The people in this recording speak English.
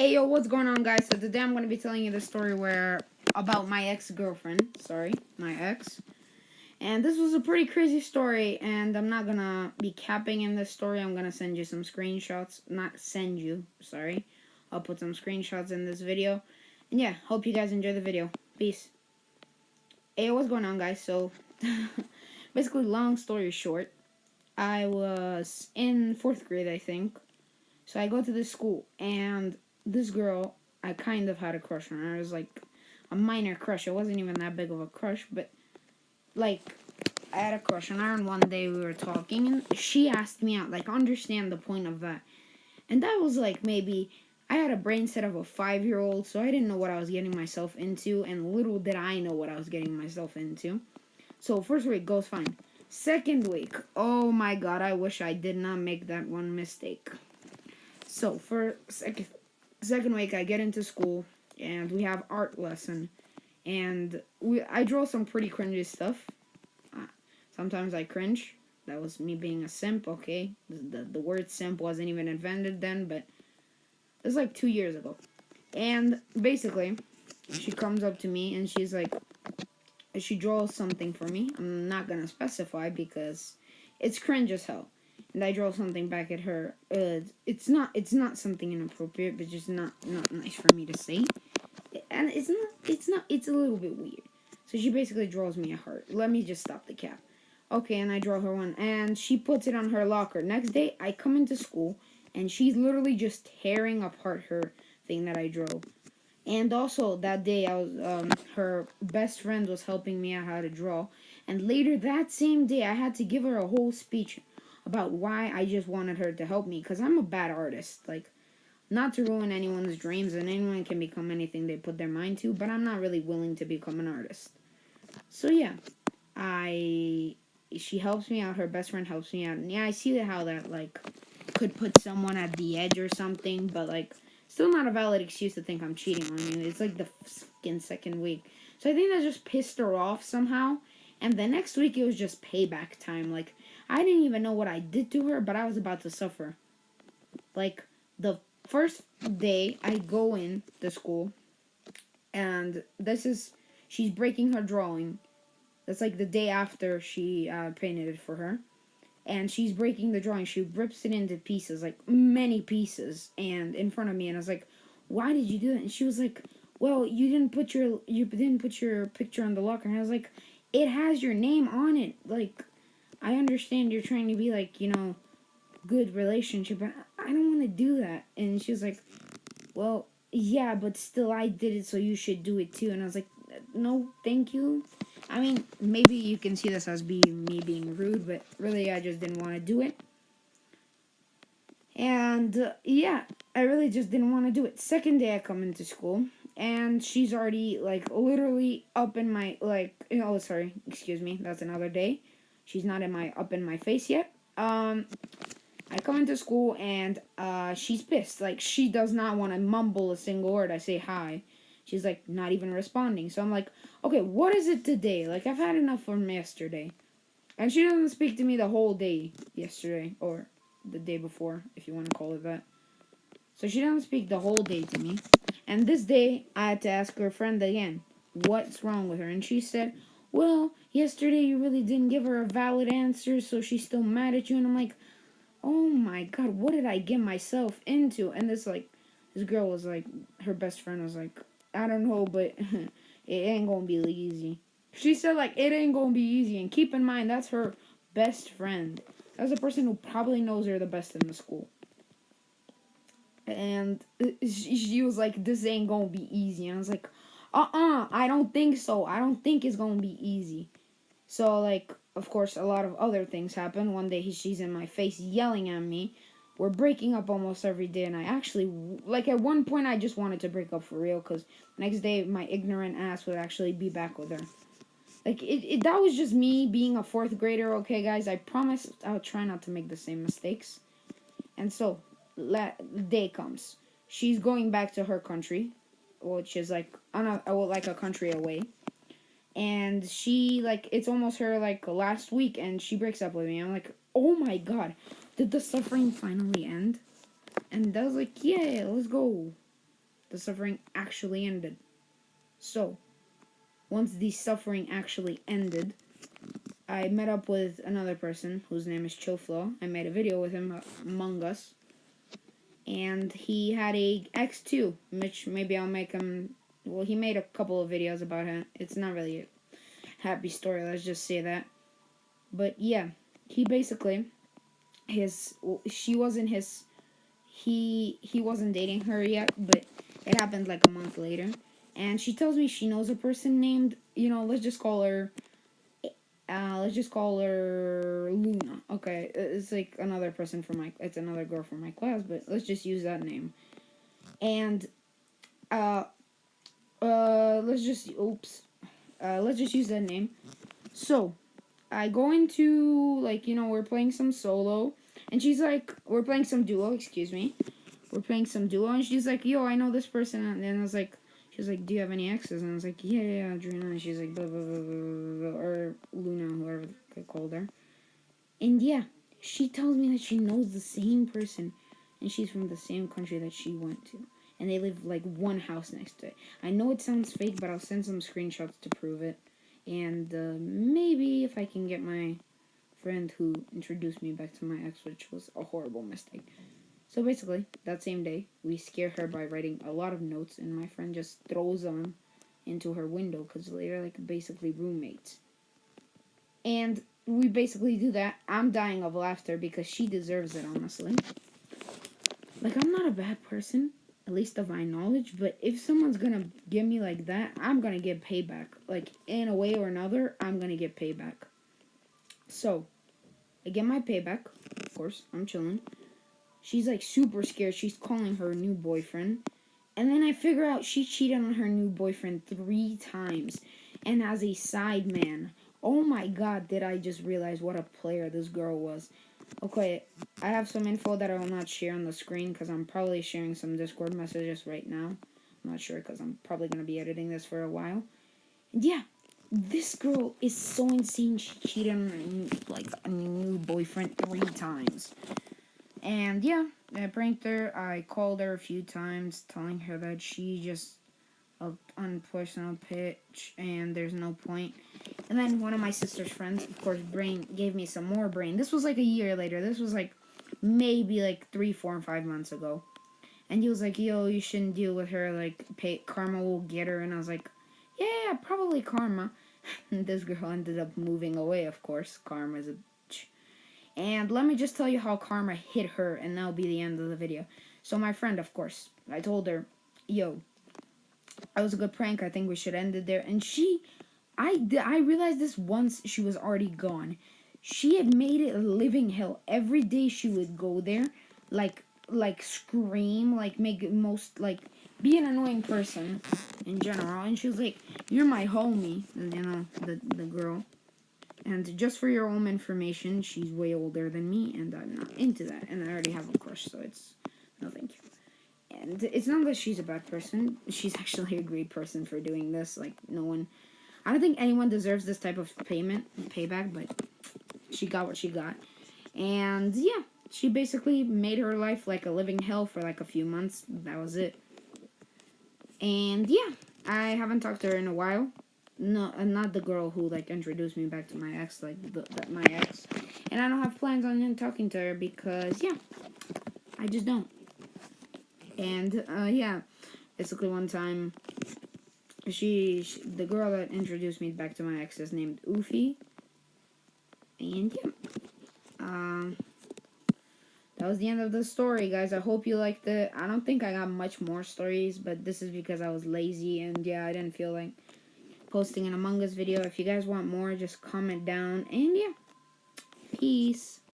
Hey yo, what's going on, guys? So today I'm gonna be telling you the story about my ex-girlfriend. Sorry, my ex. And this was a pretty crazy story, and I'm not gonna be capping in this story. I'm gonna send you some screenshots. Not send you, sorry. I'll put some screenshots in this video. And yeah, hope you guys enjoy the video. Peace. Hey, what's going on, guys? So basically, long story short, I was in 4th grade, I think. So I go to this school, and this girl, I kind of had a crush on her. It was like a minor crush. It wasn't even that big of a crush, but like I had a crush on her, and one day we were talking, and she asked me out. Like, understand the point of that. And that was like maybe I had a brain set of a 5-year-old, so I didn't know what I was getting myself into, and little did I know what I was getting myself into. So first week goes fine. Second week, oh my god, I wish I did not make that one mistake. So for second week, I get into school and we have art lesson, and I draw some pretty cringy stuff. Sometimes I cringe. That was me being a simp. Okay, the word simp wasn't even invented then, but it was like 2 years ago. And basically, she comes up to me and she's like, she draws something for me. I'm not gonna specify because it's cringe as hell. And I draw something back at her. It's not something inappropriate, but just not nice for me to say. And it's a little bit weird. So she basically draws me a heart. Let me just stop the cap. Okay, and I draw her one, and she puts it on her locker. Next day, I come into school, and she's literally just tearing apart her thing that I drew. And also that day, her best friend was helping me out how to draw. And later that same day, I had to give her a whole speech about why I just wanted her to help me, because I'm a bad artist. Like, not to ruin anyone's dreams, and anyone can become anything they put their mind to, but I'm not really willing to become an artist. So yeah, she helps me out. Her best friend helps me out, and yeah, I see how that like could put someone at the edge or something, but like still not a valid excuse to think I'm cheating on you. It's like the fucking second week, so I think that just pissed her off somehow. And the next week it was just payback time. Like, I didn't even know what I did to her, but I was about to suffer. Like, the first day I go in the school, and she's breaking her drawing. That's like the day after she painted it for her, and she's breaking the drawing. She rips it into pieces, like many pieces, and in front of me. And I was like, "Why did you do that?" And she was like, "Well, you didn't put your picture on the locker." And I was like, "It has your name on it. Like, I understand you're trying to be like, good relationship, but I don't want to do that." And she was like, "Well, yeah, but still, I did it, so you should do it too." And I was like, "No, thank you." I mean, maybe you can see this as me being rude, but really, I just didn't want to do it. And yeah, I really just didn't want to do it. Second day, I come into school, and she's already like literally up in my Oh, sorry, excuse me. That's another day. She's not in my up in my face yet. I come into school, and she's pissed. Like, she does not want to mumble a single word. I say hi. She's like not even responding. So I'm like, okay, what is it today? Like, I've had enough from yesterday. And she doesn't speak to me the whole day yesterday, or the day before, if you want to call it that. So she doesn't speak the whole day to me. And this day, I had to ask her friend again, what's wrong with her? And she said, well, yesterday you really didn't give her a valid answer, so she's still mad at you. And I'm like, oh my god, what did I get myself into? And this girl was like, her best friend was like, I don't know, but it ain't gonna be easy. She said, like, it ain't gonna be easy. And keep in mind, that's her best friend. That's the person who probably knows her the best in the school. And she was like, this ain't gonna be easy. And I was like, I don't think so. I don't think it's gonna be easy. So, like, of course, a lot of other things happen. One day, she's in my face yelling at me. We're breaking up almost every day, and I actually, like, at one point, I just wanted to break up for real, because next day, my ignorant ass would actually be back with her. Like, that was just me being a 4th grader, okay, guys? I promise I'll try not to make the same mistakes. And so, day comes. She's going back to her country, which is, like, like a country away. And she, like, it's almost her, like, last week, and she breaks up with me. I'm like, oh my god, did the suffering finally end? And I was like, yeah, let's go. the suffering actually ended. So, once the suffering actually ended, I met up with another person whose name is Choflo. I made a video with him, Among Us. And he had a X2, which maybe I'll make him... Well, he made a couple of videos about it. It's not really a happy story, let's just say that. But yeah, he basically... She wasn't his... He wasn't dating her yet, but it happened like a month later. And she tells me she knows a person named, let's just call her Luna. Okay, it's like another person from it's another girl from my class, but let's just use that name. And let's just use that name. So I go into we're playing some solo, and she's like, we're playing some duo. Excuse me, we're playing some duo, and she's like, yo, I know this person, and then I was like. She was like, do you have any exes? And I was like, yeah, Adriana. And she's like, blah, blah, blah, blah, blah, or Luna, whoever I called her. And yeah, she tells me that she knows the same person, and she's from the same country that she went to. And they live like one house next to it. I know it sounds fake, but I'll send some screenshots to prove it. And maybe if I can get my friend who introduced me back to my ex, which was a horrible mistake. So basically, that same day, we scare her by writing a lot of notes, and my friend just throws them into her window because they're like basically roommates. And we basically do that. I'm dying of laughter because she deserves it, honestly. Like, I'm not a bad person, at least of my knowledge, but if someone's gonna give me like that, I'm gonna get payback. Like, in a way or another, I'm gonna get payback. So, I get my payback. Of course, I'm chilling. She's like super scared. She's calling her new boyfriend. And then I figure out she cheated on her new boyfriend 3 times and has a side man. Oh my god, did I just realize what a player this girl was. Okay, I have some info that I will not share on the screen because I'm probably sharing some Discord messages right now. I'm not sure because I'm probably going to be editing this for a while. And yeah, this girl is so insane. She cheated on a new boyfriend 3 times. And yeah, I pranked her. I called her a few times, telling her that she just a unprofessional pitch and there's no point. And then one of my sister's friends, of course, Brain, gave me some more brain. This was like a year later. This was like maybe like 3, 4, and 5 months ago. And he was like, yo, you shouldn't deal with her. Like, karma will get her. And I was like, yeah, probably karma. And this girl ended up moving away, of course. Karma's a... And let me just tell you how karma hit her, and that'll be the end of the video. So my friend, of course, I told her, yo, that was a good prank. I think we should end it there. And I realized this once she was already gone. She had made it a living hell. Every day she would go there, like scream, make it most, be an annoying person in general. And she was like, you're my homie, the girl. And just for your own information, she's way older than me, and I'm not into that. And I already have a crush, so it's no thank you. And it's not that she's a bad person. She's actually a great person for doing this. Like, no one... I don't think anyone deserves this type of payback, but she got what she got. And, yeah, she basically made her life like a living hell for like a few months. That was it. And, yeah, I haven't talked to her in a while. No, not the girl who introduced me back to my ex, my ex. And I don't have plans on talking to her because yeah, I just don't. And yeah, basically one time, the girl that introduced me back to my ex is named Ufi. And yeah, that was the end of the story, guys. I hope you liked it. I don't think I got much more stories, but this is because I was lazy and yeah, I didn't feel like posting an Among Us video. If you guys want more, just comment down. And yeah, peace.